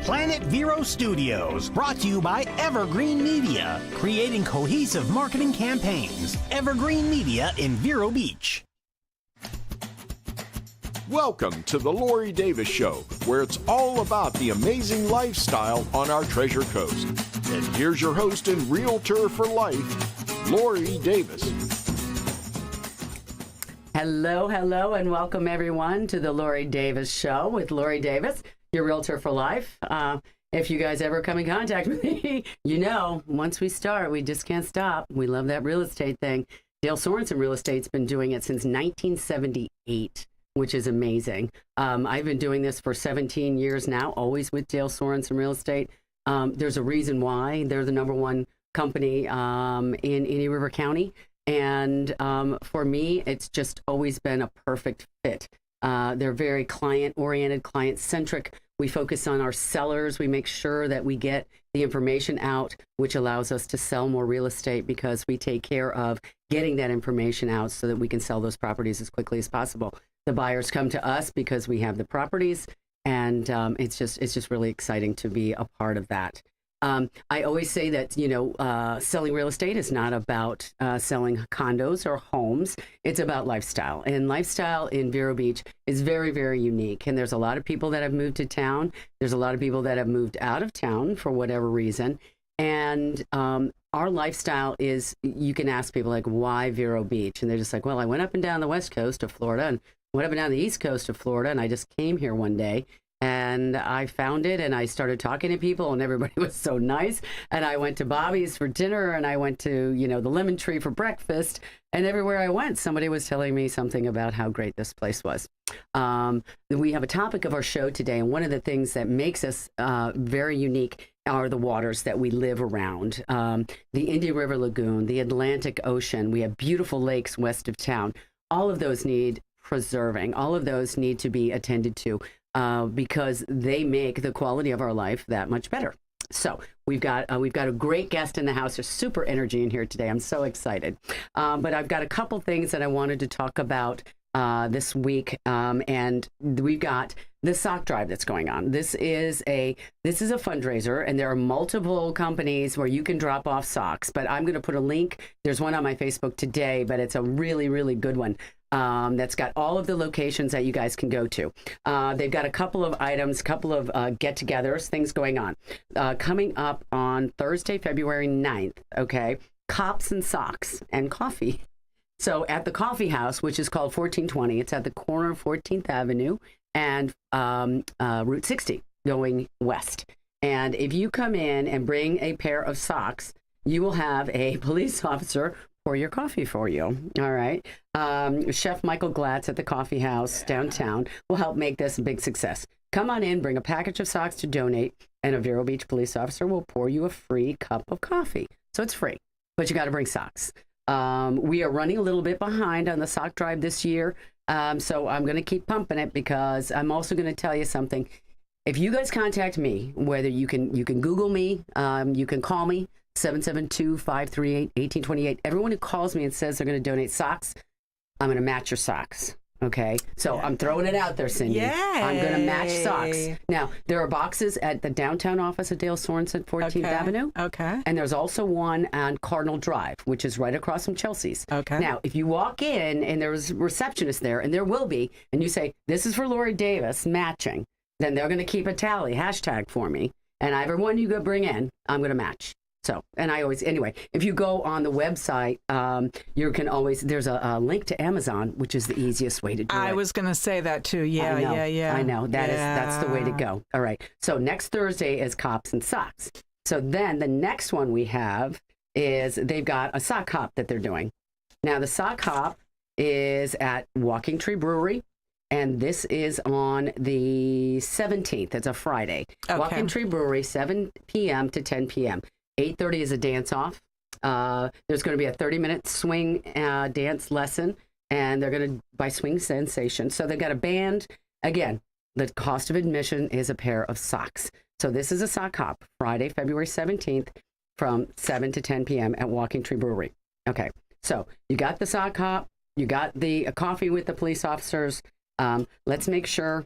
Planet Vero Studios, brought to you by Evergreen Media, creating cohesive marketing campaigns. Evergreen Media in Vero Beach. Welcome to the Lori Davis Show, where it's all about the amazing lifestyle on our Treasure Coast. And here's your host and realtor for life, Lori Davis. Hello, and welcome everyone to the Lori Davis Show with Lori Davis, your realtor for life. If you guys ever come in contact with me, you know, once we start, we just can't stop. We love that real estate thing. Dale Sorensen Real Estate's been doing it since 1978. Which is amazing. I've been doing this for 17 years now, always with Dale Sorensen Real Estate. There's a reason why. They're the number one company in Indian River County. And for me, it's just always been a perfect fit. They're very client-oriented, client-centric. We focus on our sellers. We make sure that we get the information out, which allows us to sell more real estate because we take care of getting that information out so that we can sell those properties as quickly as possible. The buyers come to us because we have the properties, and it's just really exciting to be a part of that. I always say that, you know, selling real estate is not about selling condos or homes. It's about lifestyle. And lifestyle in Vero Beach is very, very unique. And there's a lot of people that have moved to town. There's a lot of people that have moved out of town for whatever reason. And our lifestyle is, you can ask people, like, why Vero Beach? And they're just like, well, I went up and down the west coast of Florida and went up and down the east coast of Florida, and I just came here one day. And I found it, and I started talking to people, and everybody was so nice. And I went to Bobby's for dinner, and I went to, you know, the Lemon Tree for breakfast. And everywhere I went, somebody was telling me something about how great this place was. We have a topic of our show today, and one of the things that makes us very unique are the waters that we live around. The Indian River Lagoon, the Atlantic Ocean. We have beautiful lakes west of town. All of those need preserving. All of those need to be attended to. Because they make the quality of our life that much better. So we've got a great guest in the house. There's super energy in here today. I'm so excited. But I've got a couple things that I wanted to talk about this week, and we've got the sock drive that's going on. This is a fundraiser, and there are multiple companies where you can drop off socks. But I'm going to put a link. There's one on my Facebook today, but it's a really, really good one. That's got all of the locations that you guys can go to. They've got a couple of items, couple of get-togethers, things going on. Coming up on Thursday, February 9th, okay, Cops and Socks and Coffee. So at the coffee house, which is called 1420, it's at the corner of 14th Avenue and Route 60 going west. And if you come in and bring a pair of socks, you will have a police officer pour your coffee for you. All right. Chef Michael Glatz at the coffee house downtown will help make this a big success. Come on in, bring a package of socks to donate, and a Vero Beach police officer will pour you a free cup of coffee. So it's free, but you got to bring socks. We are running a little bit behind on the sock drive this year. So I'm going to keep pumping it, because I'm also going to tell you something. If you guys contact me, whether you can Google me, you can call me, 772-538-1828. Everyone who calls me and says they're going to donate socks, I'm going to match your socks. Okay, so I'm throwing it out there, Cindy. Yay. I'm going to match socks. Now, there are boxes at the downtown office of Dale Sorensen, 14th Avenue. Okay. And there's also one on Cardinal Drive, which is right across from Chelsea's. Okay. Now, if you walk in and there's a receptionist there, and there will be, and you say, this is for Lori Davis, matching, then they're going to keep a tally, hashtag for me. And everyone you go bring in, I'm going to match. So, and I always, anyway, if you go on the website, you can always, there's a link to Amazon, which is the easiest way to do it. I was going to say that too. Yeah. I know. That's the way to go. All right. So next Thursday is Cops and Socks. So then the next one we have is they've got a sock hop that they're doing. Now the sock hop is at Walking Tree Brewery. And this is on the 17th. It's a Friday. Okay. Walking Tree Brewery, 7 p.m. to 10 p.m. 8:30 is a dance-off. There's going to be a 30-minute swing dance lesson, and they're going to buy Swing Sensation. So they've got a band. Again, the cost of admission is a pair of socks. So this is a sock hop, Friday, February 17th, from 7 to 10 p.m. at Walking Tree Brewery. Okay, so you got the sock hop, you got the coffee with the police officers. Let's make sure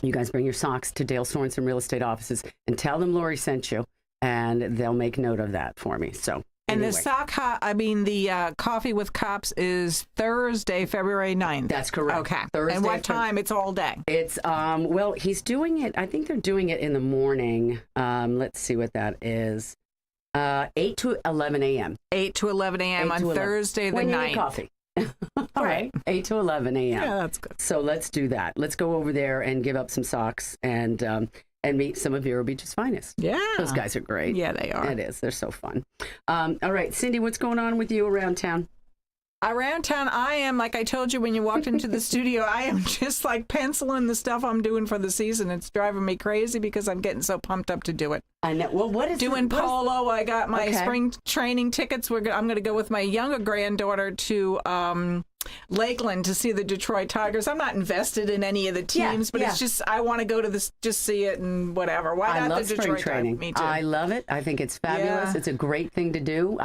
You guys bring your socks to Dale Sorensen Real Estate Offices and tell them Lori sent you, and they'll make note of that for me. So. And anyway. the Coffee with Cops is Thursday, February 9th. That's correct. Okay. Thursday, and what time? It's all day. It's, well, he's doing it, I think they're doing it in the morning. Let's see what that is. 8 to 11 a.m. 8 to 11 a.m. on Thursday the 9th. When you need coffee. All right. 8 to 11 a.m. Yeah, that's good. So let's do that. Let's go over there and give up some socks and meet some of Vero Beach's finest. Yeah. Those guys are great. Yeah, they are. It is. They're so fun. All right, Cindy, what's going on with you around town? Around town, I am, like I told you when you walked into the studio, I am just like penciling the stuff I'm doing for the season. It's driving me crazy because I'm getting so pumped up to do it. I know. Well, what is doing polo? I got my spring training tickets. I'm going to go with my younger granddaughter to Lakeland to see the Detroit Tigers. I'm not invested in any of the teams, but it's just I want to go to this, just see it and whatever. Why not love the Detroit training. Me too. I love it. I think it's fabulous. Yeah. It's a great thing to do.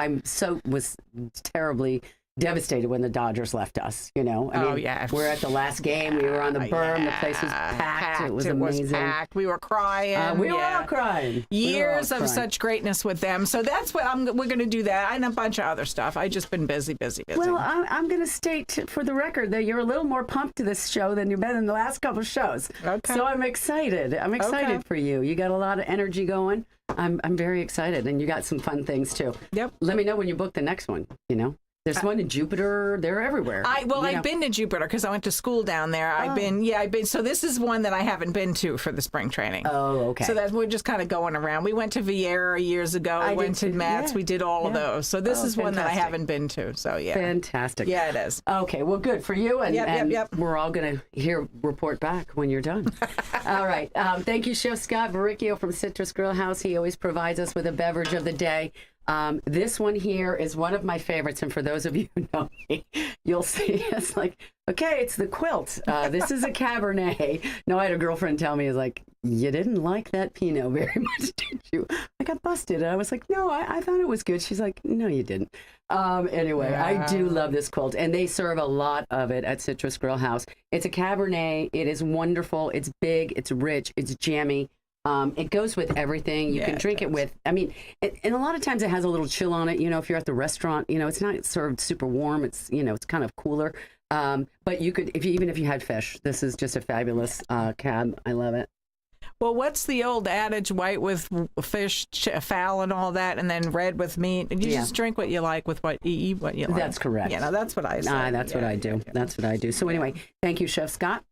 Was terribly devastated when the Dodgers left us, I mean, we're at the last game. We were on the berm. The place was packed. It was amazing. Packed. We were crying. We were all crying. Years of such greatness with them. So that's what we're going to do that and a bunch of other stuff. I've just been busy. Well, I'm going to state for the record that you're a little more pumped to this show than you've been in the last couple of shows. Okay. So I'm excited. I'm excited for you. You got a lot of energy going. I'm very excited. And you got some fun things too. Yep. Let me know when you book the next one, There's one in Jupiter. They're everywhere. I've been to Jupiter because I went to school down there. I've been. So this is one that I haven't been to for the spring training. Oh, okay. So we're just kind of going around. We went to Vieira years ago. I went to Matt's. Yeah. We did all of those. So this is one that I haven't been to. So yeah. Fantastic. Yeah, it is. Okay, well, good for you. And, yep. We're all going to report back when you're done. All right. Thank you, Chef Scott Verricchio from Citrus Grill House. He always provides us with a beverage of the day. This one here is one of my favorites, and for those of you who know me, you'll see it's like, okay, it's the quilt. This is a Cabernet. No, I had a girlfriend tell me, you didn't like that Pinot very much, did you? I got busted. And I was like, no, I thought it was good. She's like, no, you didn't. Anyway, I do love this quilt, and they serve a lot of it at Citrus Grill House. It's a Cabernet. It is wonderful. It's big. It's rich. It's jammy. It goes with everything. You can drink it with, and a lot of times it has a little chill on it. If you're at the restaurant, it's not served super warm. It's, it's kind of cooler. But you could, even if you had fish, this is just a fabulous cab. I love it. Well, what's the old adage? White with fish, fowl, and all that, and then red with meat. And you just drink what you like with what you eat, what you like. That's correct. Yeah, that's what I say. That's what I do. That's what I do. So anyway, thank you, Chef Scott.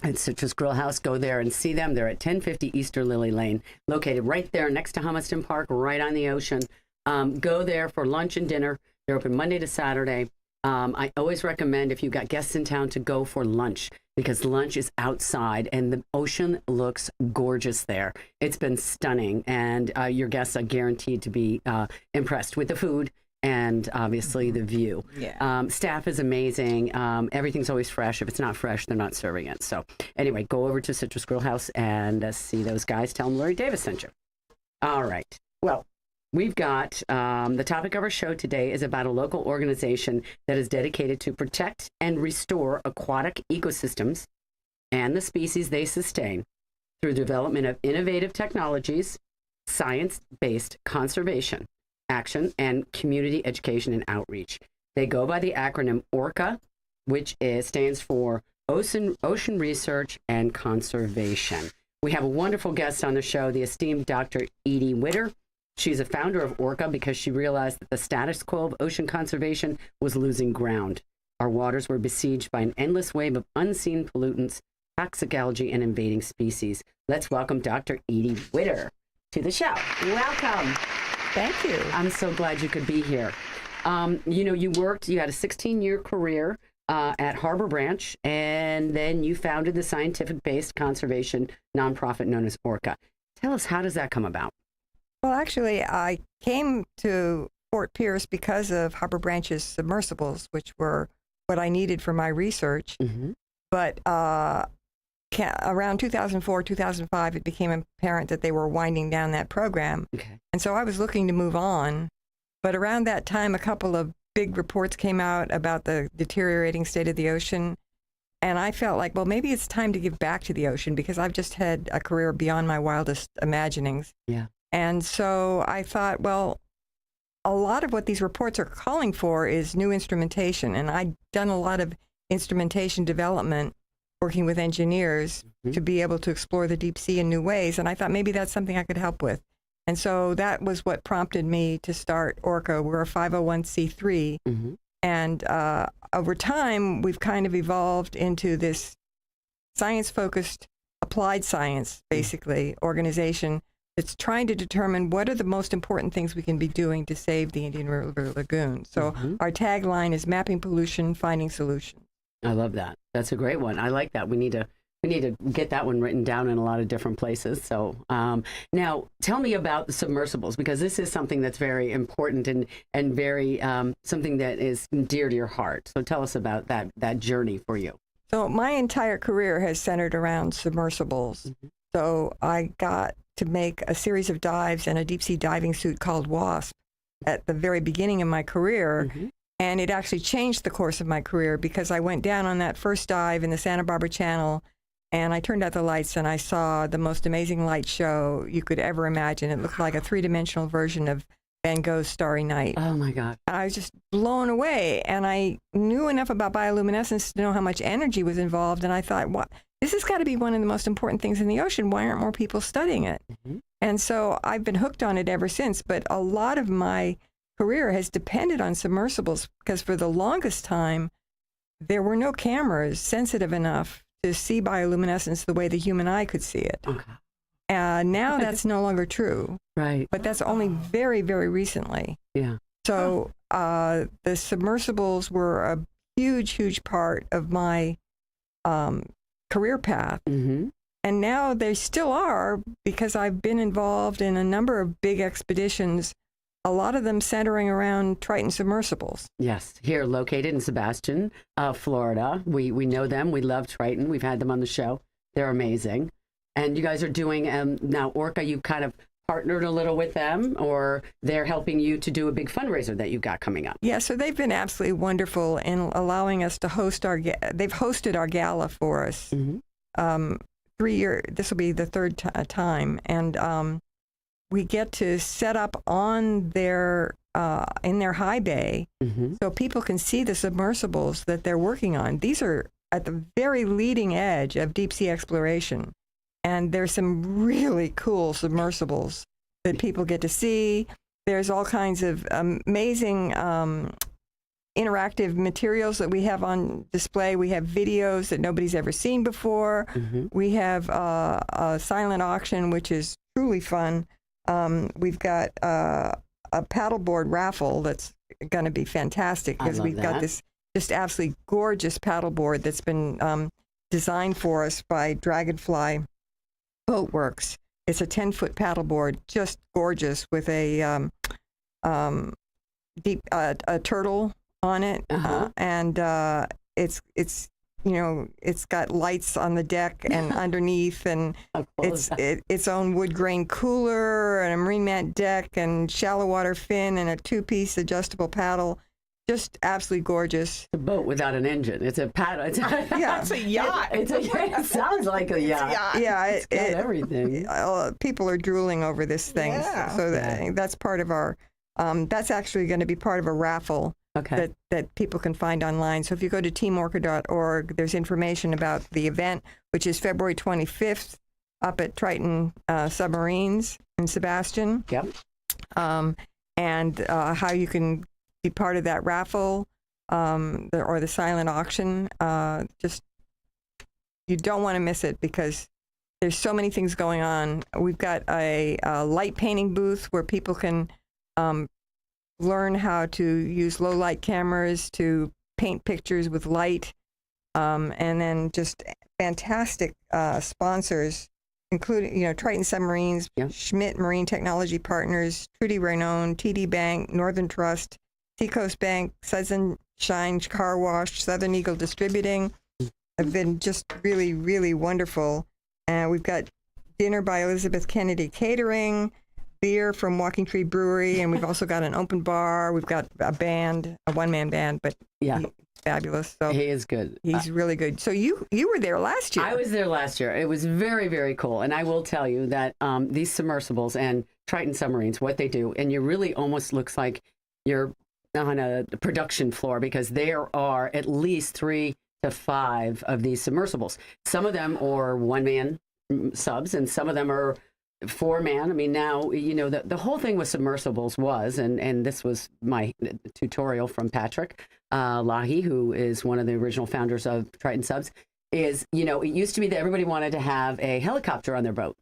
At Citrus Grill House, go there and see them. They're at 1050 Easter Lily Lane, located right there next to Humiston Park, right on the ocean. Go there for lunch and dinner. They're open Monday to Saturday. I always recommend, if you've got guests in town, to go for lunch, because lunch is outside and the ocean looks gorgeous there. It's been stunning, and your guests are guaranteed to be impressed with the food and obviously the view. Yeah. Staff is amazing. Everything's always fresh. If it's not fresh, they're not serving it. So anyway, go over to Citrus Grill House and see those guys. Tell them Lori Davis sent you. All right. Well, we've got the topic of our show today is about a local organization that is dedicated to protect and restore aquatic ecosystems and the species they sustain through development of innovative technologies, science-based conservation, action, and community education and outreach. They go by the acronym ORCA, which stands for Ocean Research and Conservation. We have a wonderful guest on the show, the esteemed Dr. Edie Witter. She's a founder of ORCA because she realized that the status quo of ocean conservation was losing ground. Our waters were besieged by an endless wave of unseen pollutants, toxic algae, and invading species. Let's welcome Dr. Edie Witter to the show. Welcome. Thank you. I'm so glad you could be here. You had a 16-year career at Harbor Branch, and then you founded the scientific-based conservation nonprofit known as ORCA. Tell us, how does that come about? Well, actually, I came to Fort Pierce because of Harbor Branch's submersibles, which were what I needed for my research. Mm-hmm. But around 2004, 2005, it became apparent that they were winding down that program. Okay. And so I was looking to move on. But around that time, a couple of big reports came out about the deteriorating state of the ocean. And I felt like, well, maybe it's time to give back to the ocean because I've just had a career beyond my wildest imaginings. Yeah. And so I thought, well, a lot of what these reports are calling for is new instrumentation. And I'd done a lot of instrumentation development working with engineers to be able to explore the deep sea in new ways. And I thought maybe that's something I could help with. And so that was what prompted me to start ORCA. We're a 501c3. And over time, we've kind of evolved into this science-focused, applied science, basically, organization that's trying to determine what are the most important things we can be doing to save the Indian River Lagoon. So our tagline is mapping pollution, finding solutions. I love that. That's a great one. I like that. We need to get that one written down in a lot of different places. So now tell me about the submersibles, because this is something that's very important and very something that is dear to your heart. So tell us about that journey for you. So my entire career has centered around submersibles. So I got to make a series of dives in a deep sea diving suit called WASP at the very beginning of my career. And it actually changed the course of my career because I went down on that first dive in the Santa Barbara Channel and I turned out the lights and I saw the most amazing light show you could ever imagine. It looked like a three-dimensional version of Van Gogh's Starry Night. Oh my God. I was just blown away. And I knew enough about bioluminescence to know how much energy was involved. And I thought, what? This has got to be one of the most important things in the ocean. Why aren't more people studying it? And so I've been hooked on it ever since. But a lot of my career has depended on submersibles because for the longest time, there were no cameras sensitive enough to see bioluminescence the way the human eye could see it. Now that's no longer true. Right. But that's only very, very recently. Yeah. So the submersibles were a huge, huge part of my career path. And now they still are because I've been involved in a number of big expeditions, a lot of them centering around Triton submersibles. Yes, here located in Sebastian, Florida. We know them. We love Triton. We've had them on the show. They're amazing. And you guys are doing, now ORCA, you kind of partnered a little with them, or they're helping you to do a big fundraiser that you've got coming up. Yeah, so they've been absolutely wonderful in allowing us to host they've hosted our gala for us. 3 years, this will be the third time. And we get to set up on their in their high bay so people can see the submersibles that they're working on. These are at the very leading edge of deep sea exploration. And there's some really cool submersibles that people get to see. There's all kinds of amazing interactive materials that we have on display. We have videos that nobody's ever seen before. We have a silent auction, which is truly fun. We've got a paddleboard raffle that's going to be fantastic because we've got this just absolutely gorgeous paddleboard that's been designed for us by Dragonfly Boatworks. It's a 10-foot paddleboard, just gorgeous, with a turtle on it, and it's got lights on the deck and underneath, and its own wood grain cooler and a marine mat deck and shallow water fin and a 2-piece adjustable paddle. Just absolutely gorgeous. A boat without an engine. It's a paddle. It's a yacht. It sounds like a yacht. Yeah, it's got everything. People are drooling over this thing. Yeah. So that's part of our. That's actually going to be part of a raffle that people can find online. So if you go to teamorca.org, there's information about the event, which is February 25th up at Triton Submarines in Sebastian. Yep. And how you can be part of that raffle or the silent auction. Just, you don't want to miss it because there's so many things going on. We've got a light painting booth where people can learn how to use low light cameras to paint pictures with light. And then just fantastic sponsors, including, Triton Submarines, Schmidt Marine Technology Partners, Trudy Raynon, TD Bank, Northern Trust, Seacoast Bank, Sunshine Car Wash, Southern Eagle Distributing have been just really, really wonderful. And we've got dinner by Elizabeth Kennedy Catering, beer from Walking Tree Brewery, and we've also got an open bar. We've got a band, a one-man band, but he's fabulous. So he is good. He's really good. So you were there last year. I was there last year. It was very, very cool. And I will tell you that these submersibles and Triton submarines, what they do, and you really almost looks like you're on a production floor, because there are at least 3 to 5 of these submersibles. Some of them are one-man subs, and some of them are 4-man. I mean, now, you know, the whole thing with submersibles was, and this was my tutorial from Patrick Lahi, who is one of the original founders of Triton subs, is, you know, it used to be that everybody wanted to have a helicopter on their boat.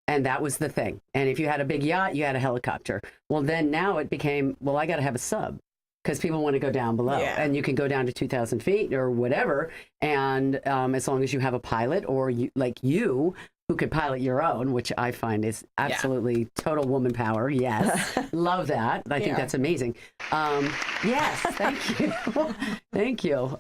And that was the thing. And if you had a big yacht, you had a helicopter. Well, then now it became, well, I got to have a sub, because people want to go down below. Yeah. And you can go down to 2,000 feet or whatever. And as long as you have a pilot, or you who could pilot your own, which I find is absolutely total woman power. Yes. Love that. I think that's amazing. Yes. Thank you. Thank you.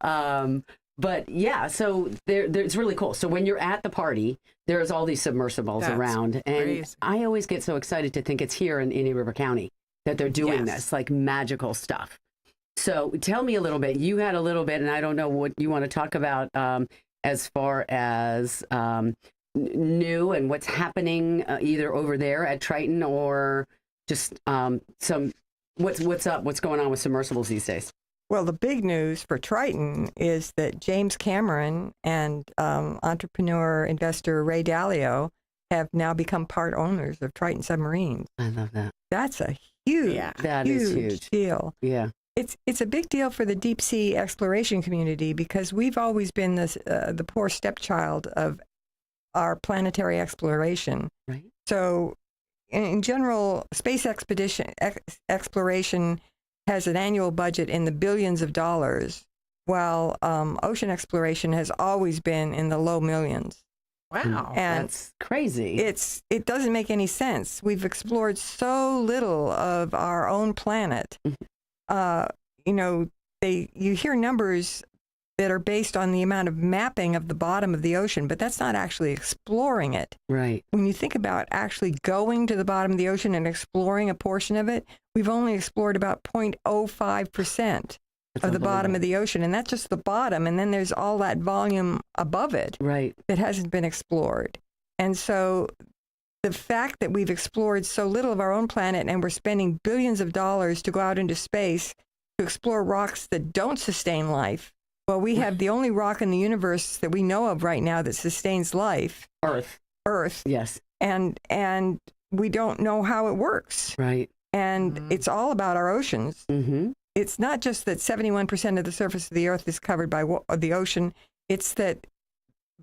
But yeah, so it's really cool. So when you're at the party, there's all these submersibles around. And crazy. I always get so excited to think it's here in Indian River County that they're doing this, like magical stuff. So tell me a little bit. You had a little bit, and I don't know what you want to talk about as far as new and what's happening either over there at Triton, or just what's up, what's going on with submersibles these days. Well, the big news for Triton is that James Cameron and entrepreneur investor Ray Dalio have now become part owners of Triton Submarines. I love that. That's a huge, huge deal. Yeah. It's a big deal for the deep sea exploration community, because we've always been the poor stepchild of our planetary exploration. Right. So, in general, space exploration has an annual budget in the billions of dollars, while ocean exploration has always been in the low millions. Wow, and that's crazy. It doesn't make any sense. We've explored so little of our own planet. You know, you hear numbers that are based on the amount of mapping of the bottom of the ocean, but that's not actually exploring it. Right. When you think about actually going to the bottom of the ocean and exploring a portion of it, we've only explored about 0.05% of the bottom of the ocean, and that's just the bottom, and then there's all that volume above it that hasn't been explored. And so the fact that we've explored so little of our own planet, and we're spending billions of dollars to go out into space to explore rocks that don't sustain life. Well, we have the only rock in the universe that we know of right now that sustains life. Earth. Yes. And we don't know how it works. Right. And it's all about our oceans. Mm-hmm. It's not just that 71% of the surface of the Earth is covered by the ocean. It's that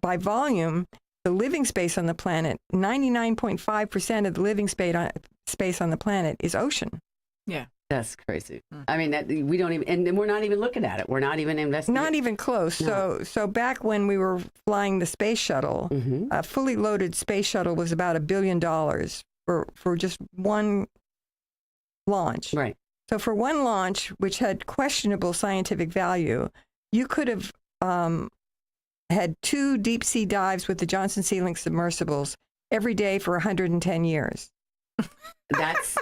by volume, the living space on the planet, 99.5% of the living space on the planet is ocean. Yeah. That's crazy. I mean, we don't even, and we're not even looking at it. We're not even investigating. Not even close. No. So back when we were flying the space shuttle, a fully loaded space shuttle was about $1 billion for just one launch. Right. So for one launch, which had questionable scientific value, you could have had 2 deep sea dives with the Johnson Sea Link submersibles every day for 110 years.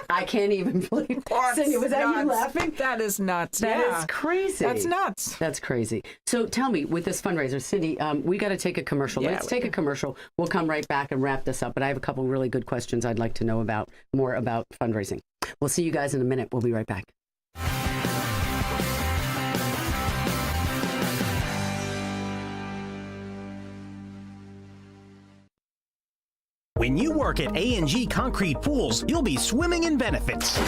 I can't even believe. Cindy, was that you laughing? That is nuts. That is crazy. That's nuts. That's crazy. So tell me, with this fundraiser, Cindy, we got to take a commercial. Let's take a commercial. We'll come right back and wrap this up. But I have a couple really good questions I'd like to know more about fundraising. We'll see you guys in a minute. We'll be right back. When you work at A&G Concrete Pools, you'll be swimming in benefits.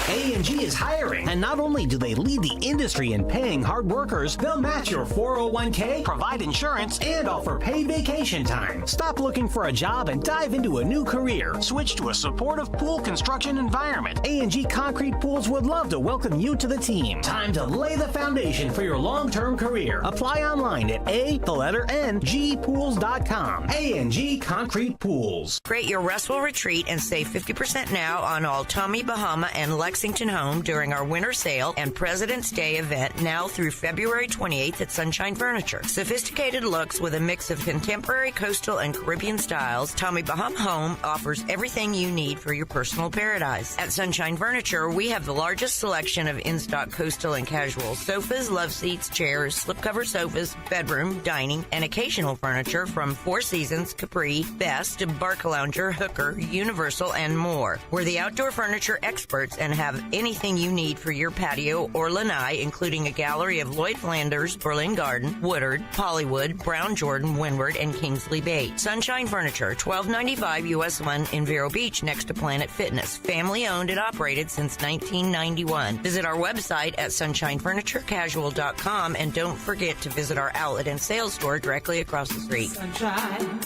A&G is hiring, and not only do they lead the industry in paying hard workers, they'll match your 401k, provide insurance, and offer paid vacation time. Stop looking for a job and dive into a new career. Switch to a supportive pool construction environment. A&G Concrete Pools would love to welcome you to the team. Time to lay the foundation for your long-term career. Apply online at A-N-G pools.com. A&G Concrete Pools. Rentals. Create your restful retreat and save 50% now on all Tommy Bahama and Lexington Home during our winter sale and President's Day event now through February 28th at Sunshine Furniture. Sophisticated looks with a mix of contemporary, coastal, and Caribbean styles, Tommy Bahama Home offers everything you need for your personal paradise. At Sunshine Furniture, we have the largest selection of in-stock coastal and casual sofas, love seats, chairs, slipcover sofas, bedroom, dining, and occasional furniture from Four Seasons, Capri, Best, Barcalounger, Hooker, Universal, and more. We're the outdoor furniture experts and have anything you need for your patio or lanai, including a gallery of Lloyd Flanders, Berlin Garden, Woodard, Hollywood, Brown Jordan, Windward, and Kingsley Bate. Sunshine Furniture, 1295 US 1 in Vero Beach next to Planet Fitness. Family owned and operated since 1991. Visit our website at sunshinefurniturecasual.com and don't forget to visit our outlet and sales store directly across the street. Sunshine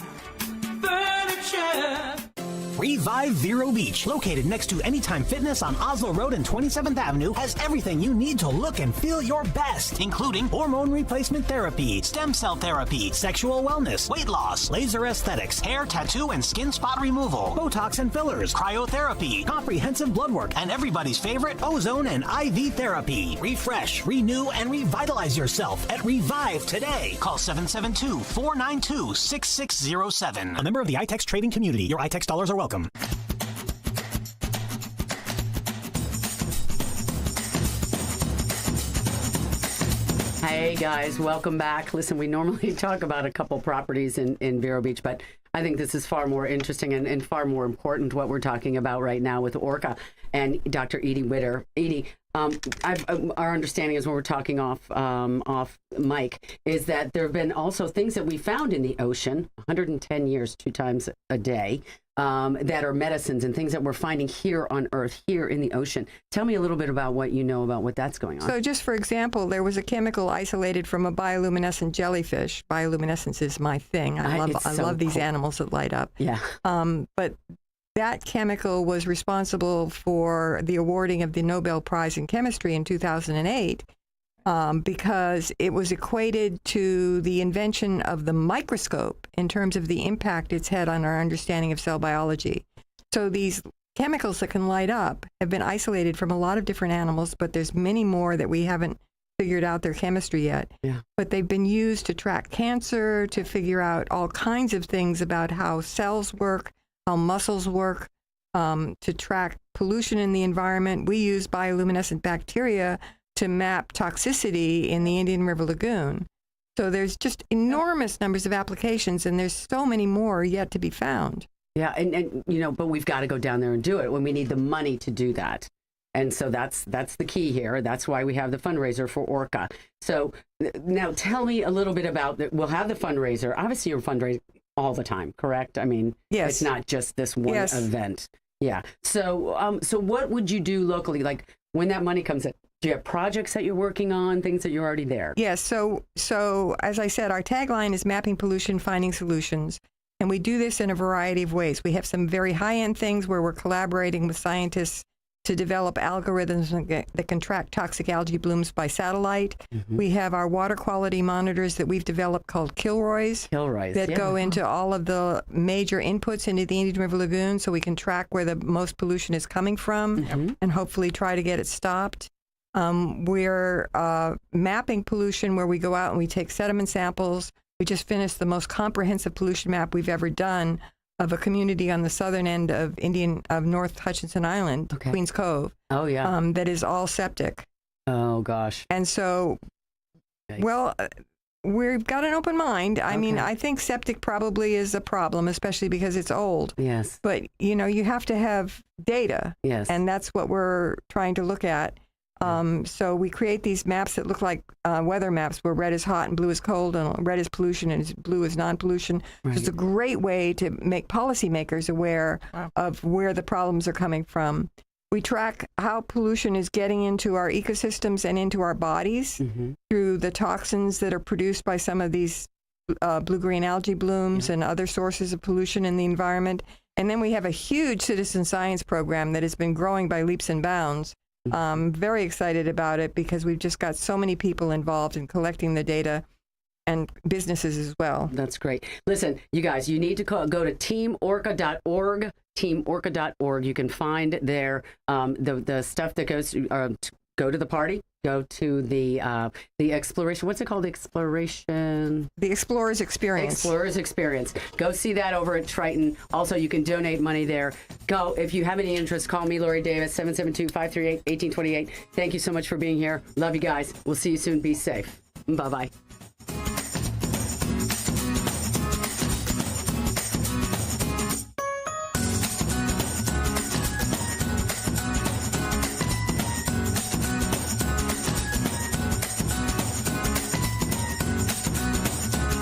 Furniture. Revive Vero Beach, located next to Anytime Fitness on Oslo Road and 27th Avenue, has everything you need to look and feel your best, including hormone replacement therapy, stem cell therapy, sexual wellness, weight loss, laser aesthetics, hair, tattoo, and skin spot removal, Botox and fillers, cryotherapy, comprehensive blood work, and everybody's favorite, ozone and IV therapy. Refresh, renew, and revitalize yourself at Revive today. Call 772-492-6607. A member of the iTex trading community. Your iTex dollars are welcome. Hey guys, welcome back. Listen, we normally talk about a couple properties in Vero Beach, but I think this is far more interesting and far more important what we're talking about right now with ORCA and Dr. Edie Witter. Edie, our understanding is when we're talking off mic is that there have been also things that we found in the ocean, 110 years, 2 times a day, that are medicines and things that we're finding here on Earth, here in the ocean. Tell me a little bit about what you know about what that's going on. So just for example, there was a chemical isolated from a bioluminescent jellyfish. Bioluminescence is my thing. I love these animals that light up. Yeah. But that chemical was responsible for the awarding of the Nobel Prize in Chemistry in 2008 because it was equated to the invention of the microscope in terms of the impact it's had on our understanding of cell biology. So these chemicals that can light up have been isolated from a lot of different animals, but there's many more that we haven't figured out their chemistry yet. Yeah. But they've been used to track cancer, to figure out all kinds of things about how cells work, how muscles work, to track pollution in the environment. We use bioluminescent bacteria to map toxicity in the Indian River Lagoon. So there's just enormous numbers of applications, and there's so many more yet to be found. Yeah, and you know, but we've got to go down there and do it when we need the money to do that. And so that's the key here. That's why we have the fundraiser for ORCA. So now tell me a little bit about we'll have the fundraiser. Obviously, you're fundraising all the time, correct? I mean, yes. It's not just this one event. Yeah. So so what would you do locally? Like when that money comes in, do you have projects that you're working on, things that you're already there? Yes. So as I said, our tagline is mapping pollution, finding solutions. And we do this in a variety of ways. We have some very high-end things where we're collaborating with scientists to develop algorithms that can track toxic algae blooms by satellite. Mm-hmm. We have our water quality monitors that we've developed called Kilroys that go into all of the major inputs into the Indian River Lagoon so we can track where the most pollution is coming from and hopefully try to get it stopped. We're mapping pollution where we go out and we take sediment samples. We just finished the most comprehensive pollution map we've ever done of a community on the southern end of North Hutchinson Island, Queens Cove. Oh, yeah. That is all septic. Oh, gosh. And so, well, we've got an open mind. I mean, I think septic probably is a problem, especially because it's old. Yes. But, you know, you have to have data. Yes. And that's what we're trying to look at. So we create these maps that look like weather maps where red is hot and blue is cold and red is pollution and blue is non-pollution. Right. It's a great way to make policymakers aware of where the problems are coming from. We track how pollution is getting into our ecosystems and into our bodies through the toxins that are produced by some of these blue-green algae blooms and other sources of pollution in the environment. And then we have a huge citizen science program that has been growing by leaps and bounds. Very excited about it because we've just got so many people involved in collecting the data and businesses as well. That's great. Listen, you guys, you need to go to teamorca.org. Teamorca.org. You can find there the stuff that goes. Go to the party. Go to the exploration. What's it called? The Explorer's Experience. Explorer's Experience. Go see that over at Triton. Also, you can donate money there. Go. If you have any interest, call me, Lori Davis, 772-538-1828. Thank you so much for being here. Love you guys. We'll see you soon. Be safe. Bye-bye.